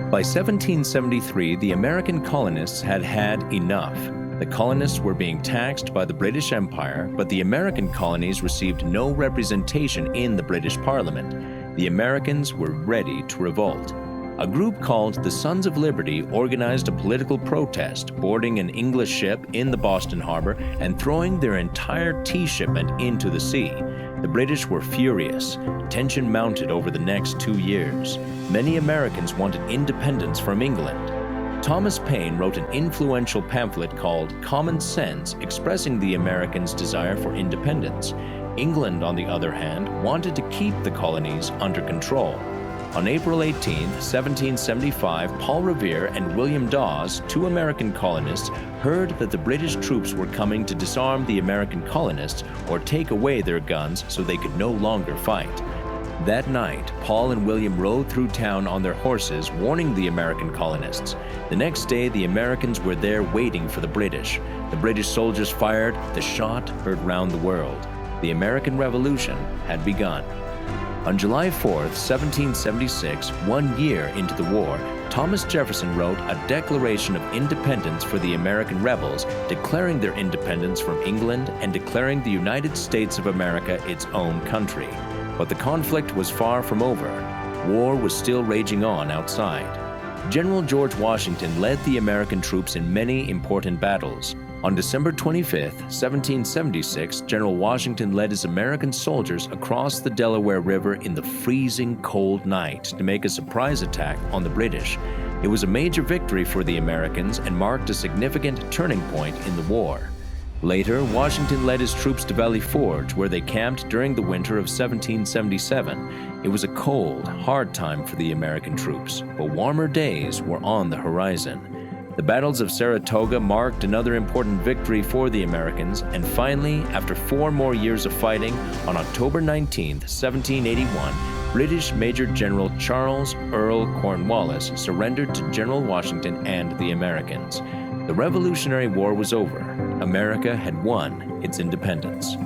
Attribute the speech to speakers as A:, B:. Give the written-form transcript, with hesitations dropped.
A: By 1773, the American colonists had had enough. The colonists were being taxed by the British Empire, but the American colonies received no representation in the British Parliament. The Americans were ready to revolt. A group called the Sons of Liberty organized a political protest, boarding an English ship in the Boston harbor and throwing their entire tea shipment into the sea. The British were furious. Tension mounted over the next 2 years. Many Americans wanted independence from England. Thomas Paine wrote an influential pamphlet called Common Sense, expressing the Americans' desire for independence. England, on the other hand, wanted to keep the colonies under control. On April 18, 1775, Paul Revere and William Dawes, two American colonists, heard that the British troops were coming to disarm the American colonists or take away their guns so they could no longer fight. That night, Paul and William rode through town on their horses, warning the American colonists. The next day, the Americans were there waiting for the British. The British soldiers fired, the shot heard round the world. The American Revolution had begun. On July 4, 1776, 1 year into the war, Thomas Jefferson wrote a Declaration of Independence for the American rebels, declaring their independence from England and declaring the United States of America its own country. But the conflict was far from over. War was still raging on outside. General George Washington led the American troops in many important battles. On December 25, 1776, General Washington led his American soldiers across the Delaware River in the freezing cold night to make a surprise attack on the British. It was a major victory for the Americans and marked a significant turning point in the war. Later, Washington led his troops to Valley Forge, where they camped during the winter of 1777. It was a cold, hard time for the American troops, but warmer days were on the horizon. The battles of Saratoga marked another important victory for the Americans, and finally, after 4 more years of fighting, on October 19, 1781, British Major General Charles Earl Cornwallis surrendered to General Washington and the Americans. The Revolutionary War was over. America had won its independence.